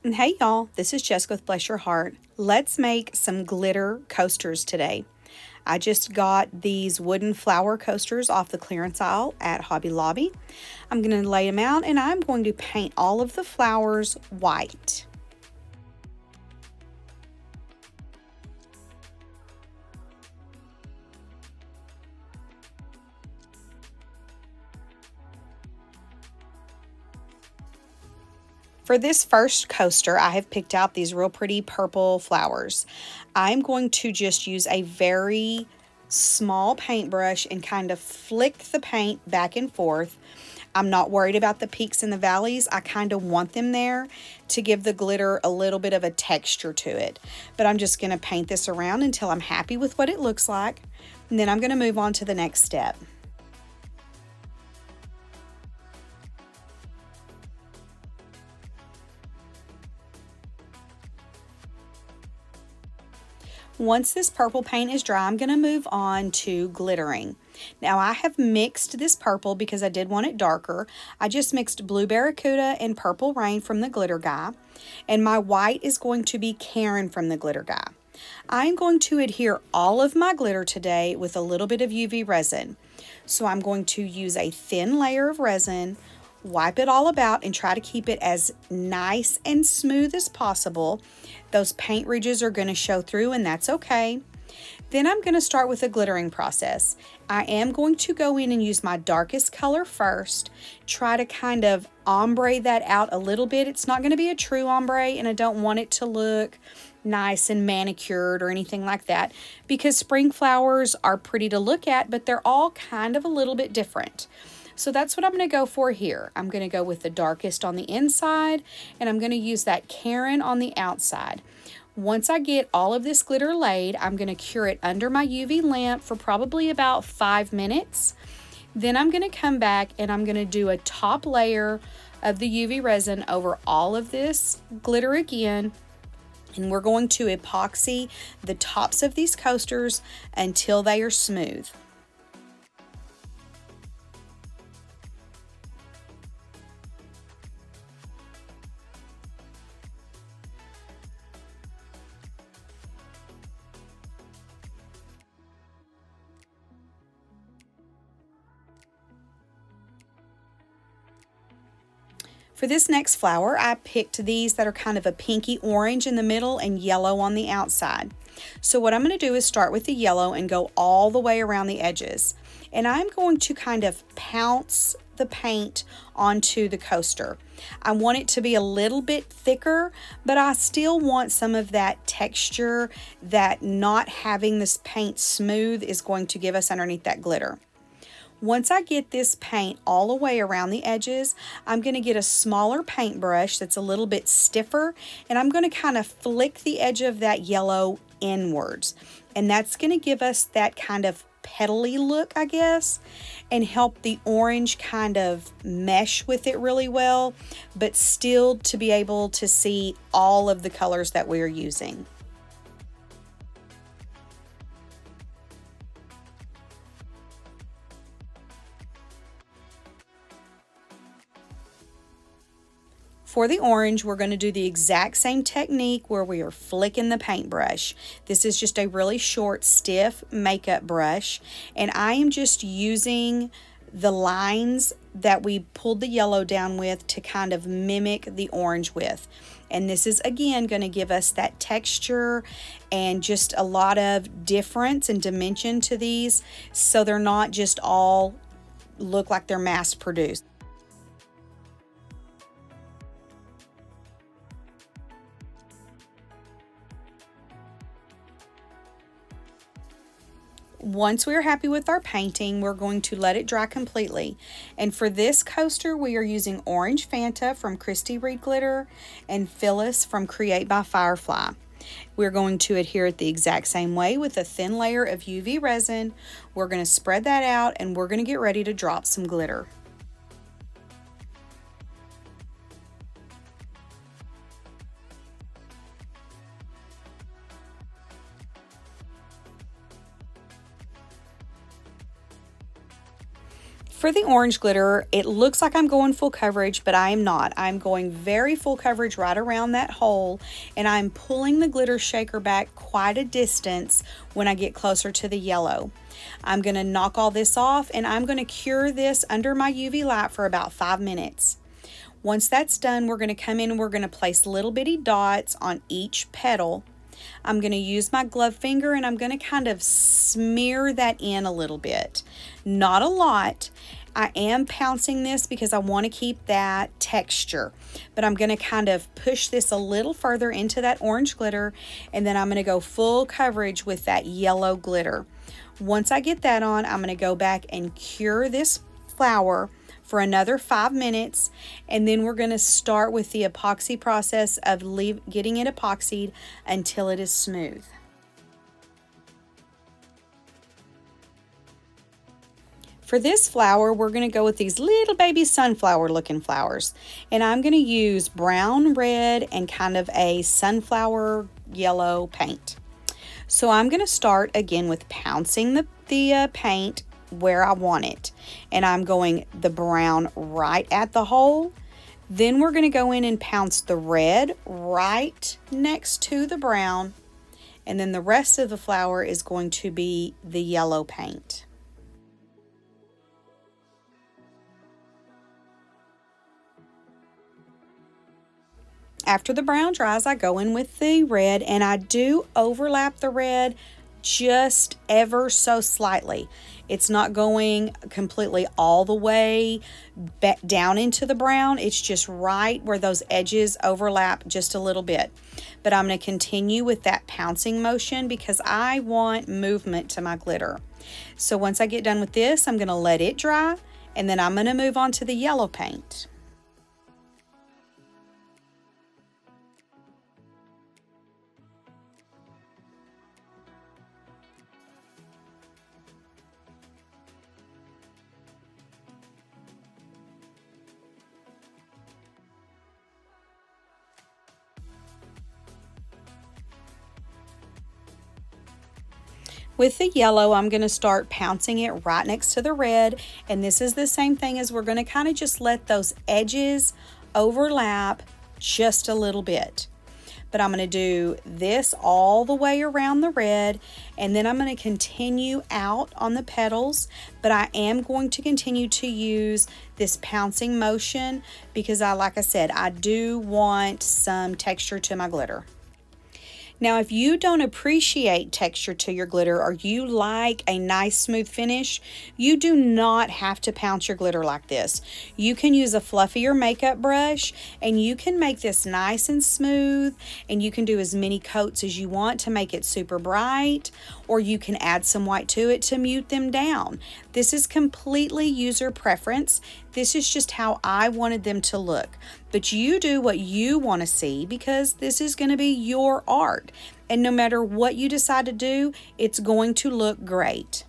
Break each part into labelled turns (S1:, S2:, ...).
S1: And hey y'all, this is Jessica with Bless Your Heart. Let's make some glitter coasters today. I just got these wooden flower coasters off the clearance aisle at Hobby Lobby. I'm going to lay them out and I'm going to paint all of the flowers white. For this first coaster, I have picked out these real pretty purple flowers. I'm going to just use a very small paintbrush and kind of flick the paint back and forth. I'm not worried about the peaks and the valleys. I kind of want them there to give the glitter a little bit of a texture to it. But I'm just going to paint this around until I'm happy with what it looks like. And then I'm going to move on to the next step. Once this purple paint is dry, I'm going to move on to glittering. Now I have mixed this purple because I did want it darker. I just mixed Blue Barracuda and Purple Rain from the Glitter Guy. And my white is going to be Karen from the Glitter Guy. I'm going to adhere all of my glitter today with a little bit of UV resin. So I'm going to use a thin layer of resin, wipe it all about, and try to keep it as nice and smooth as possible. Those paint ridges are going to show through, and that's okay. Then I'm going to start with the glittering process. I am going to go in and use my darkest color first, try to kind of ombre that out a little bit. It's not going to be a true ombre, and I don't want it to look nice and manicured or anything like that, because spring flowers are pretty to look at, but they're all kind of a little bit different. So that's what I'm going to go for here. I'm going to go with the darkest on the inside, and I'm going to use that Karen on the outside. Once I get all of this glitter laid, I'm going to cure it under my UV lamp for probably about 5 minutes. Then I'm going to come back and I'm going to do a top layer of the UV resin over all of this glitter again. And we're going to epoxy the tops of these coasters until they are smooth. For this next flower, I picked these that are kind of a pinky orange in the middle and yellow on the outside. So what I'm going to do is start with the yellow and go all the way around the edges. And I'm going to kind of pounce the paint onto the coaster. I want it to be a little bit thicker, but I still want some of that texture that not having this paint smooth is going to give us underneath that glitter. Once I get this paint all the way around the edges, I'm going to get a smaller paintbrush that's a little bit stiffer, and I'm going to kind of flick the edge of that yellow inwards. And that's going to give us that kind of petally look, I guess, and help the orange kind of mesh with it really well, but still to be able to see all of the colors that we're using. For the orange, we're going to do the exact same technique where we are flicking the paintbrush. This is just a really short, stiff makeup brush, and I am just using the lines that we pulled the yellow down with to kind of mimic the orange with. And this is, again, going to give us that texture and just a lot of difference and dimension to these, so they're not just all look like they're mass produced. Once we're happy with our painting, we're going to let it dry completely. And for this coaster, we are using Orange Fanta from Christy Reed Glitter and Phyllis from Create by Firefly. We're going to adhere it the exact same way with a thin layer of UV resin. We're going to spread that out and we're going to get ready to drop some glitter. For the orange glitter, it looks like I'm going full coverage, but I am not. I'm going very full coverage right around that hole, and I'm pulling the glitter shaker back quite a distance when I get closer to the yellow. I'm going to knock all this off, and I'm going to cure this under my UV light for about 5 minutes. Once that's done, we're going to come in and we're going to place little bitty dots on each petal. I'm going to use my glove finger and I'm going to kind of smear that in a little bit. Not a lot. I am pouncing this because I want to keep that texture, but I'm going to kind of push this a little further into that orange glitter, and then I'm going to go full coverage with that yellow glitter. Once I get that on, I'm going to go back and cure this flower for another 5 minutes, and then we're going to start with the epoxy process of getting it epoxied until it is smooth. For this flower, we're going to go with these little baby sunflower looking flowers, and I'm going to use brown, red, and kind of a sunflower yellow paint. So I'm going to start again with pouncing the paint where I want it, and I'm going the brown right at the hole. Then we're going to go in and pounce the red right next to the brown, and then the rest of the flower is going to be the yellow paint. After the brown dries, I go in with the red, and I do overlap the red just ever so slightly. It's not going completely all the way back down into the brown. It's just right where those edges overlap just a little bit. But I'm going to continue with that pouncing motion because I want movement to my glitter. So once I get done with this, I'm going to let it dry, and then I'm going to move on to the yellow paint. With the yellow, I'm going to start pouncing it right next to the red, and this is the same thing as we're going to kind of just let those edges overlap just a little bit. But I'm going to do this all the way around the red, and then I'm going to continue out on the petals, but I am going to continue to use this pouncing motion because like I said, I do want some texture to my glitter. Now, if you don't appreciate texture to your glitter, or you like a nice smooth finish, you do not have to pounce your glitter like this. You can use a fluffier makeup brush, and you can make this nice and smooth, and you can do as many coats as you want to make it super bright, or you can add some white to it to mute them down. This is completely user preference. This is just how I wanted them to look. But you do what you want to see because this is going to be your art. And no matter what you decide to do, it's going to look great.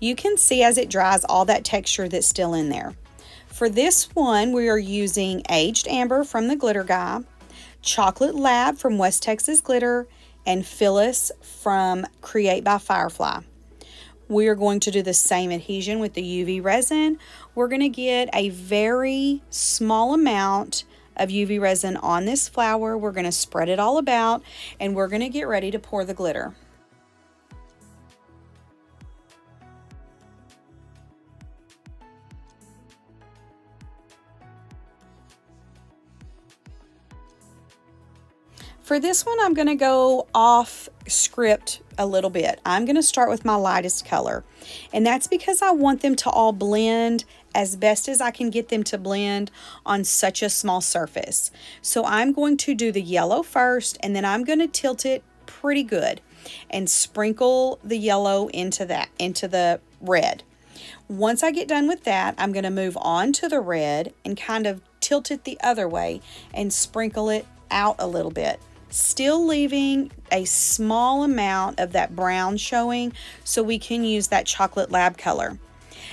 S1: You can see as it dries all that texture that's still in there. For this one, we are using Aged Amber from the Glitter Guy, Chocolate Lab from West Texas Glitter, and Phyllis from Create by Firefly. We are going to do the same adhesion with the UV resin. We're going to get a very small amount of UV resin on this flower. We're going to spread it all about, and we're going to get ready to pour the glitter. For this one, I'm going to go off script a little bit. I'm going to start with my lightest color, and that's because I want them to all blend as best as I can get them to blend on such a small surface. So I'm going to do the yellow first, and then I'm going to tilt it pretty good and sprinkle the yellow into the red. Once I get done with that, I'm going to move on to the red and kind of tilt it the other way and sprinkle it out a little bit. still leaving a small amount of that brown showing so we can use that chocolate lab color.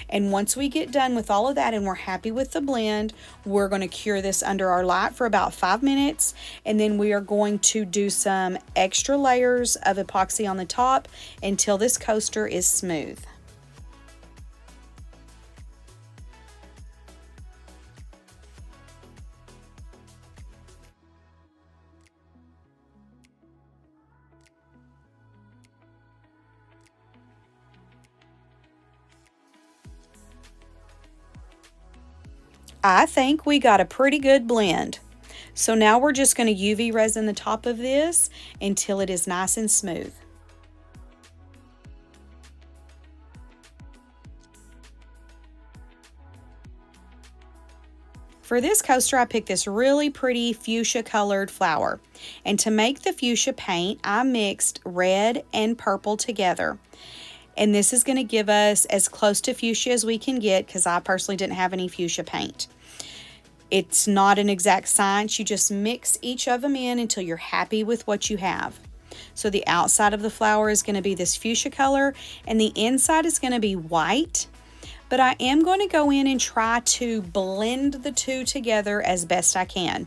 S1: And once we get done with all of that and we're happy with the blend, we're going to cure this under our light for about 5 minutes, and then we are going to do some extra layers of epoxy on the top until this coaster is smooth. I think we got a pretty good blend. So now we're just going to UV resin the top of this until it is nice and smooth. For this coaster, I picked this really pretty fuchsia colored flower. And to make the fuchsia paint, I mixed red and purple together. And this is going to give us as close to fuchsia as we can get because I personally didn't have any fuchsia paint. It's not an exact science. You just mix each of them in until you're happy with what you have. So the outside of the flower is going to be this fuchsia color and the inside is going to be white. But I am going to go in and try to blend the two together as best I can.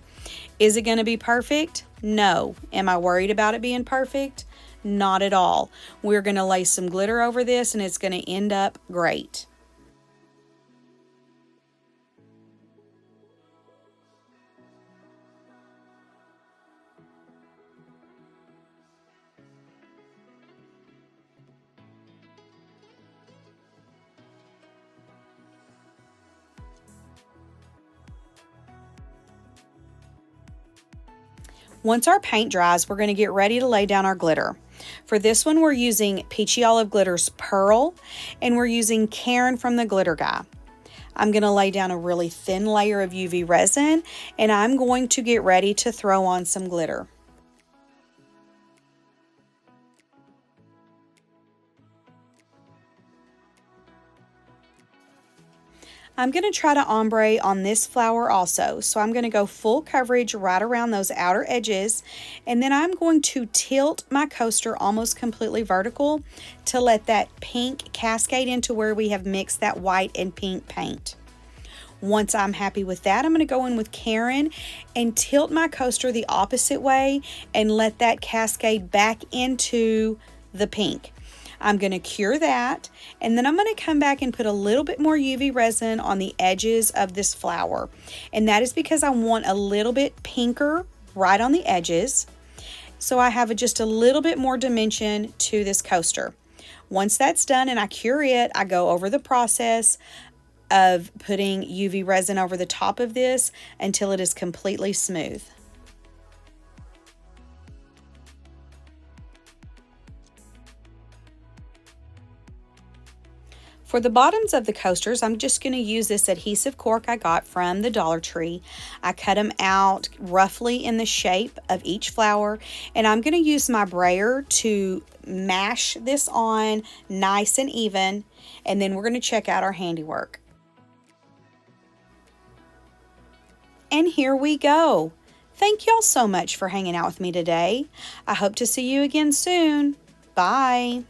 S1: Is it going to be perfect? No. Am I worried about it being perfect? Not at all. We're going to lay some glitter over this and it's going to end up great. Once our paint dries, we're going to get ready to lay down our glitter. For this one, we're using Peachy Olive Glitter's Pearl, and we're using Karen from the Glitter Guy. I'm going to lay down a really thin layer of UV resin, and I'm going to get ready to throw on some glitter. I'm going to try to ombre on this flower also. So I'm going to go full coverage right around those outer edges. And then I'm going to tilt my coaster almost completely vertical to let that pink cascade into where we have mixed that white and pink paint. Once I'm happy with that, I'm going to go in with Karen and tilt my coaster the opposite way and let that cascade back into the pink. I'm going to cure that, and then I'm going to come back and put a little bit more UV resin on the edges of this flower. And that is because I want a little bit pinker right on the edges, so I have just a little bit more dimension to this coaster. Once that's done and I cure it, I go over the process of putting UV resin over the top of this until it is completely smooth. For the bottoms of the coasters, I'm just going to use this adhesive cork I got from the Dollar Tree. I cut them out roughly in the shape of each flower, and I'm going to use my brayer to mash this on nice and even, and then we're going to check out our handiwork. And here we go. Thank y'all so much for hanging out with me today. I hope to see you again soon. Bye.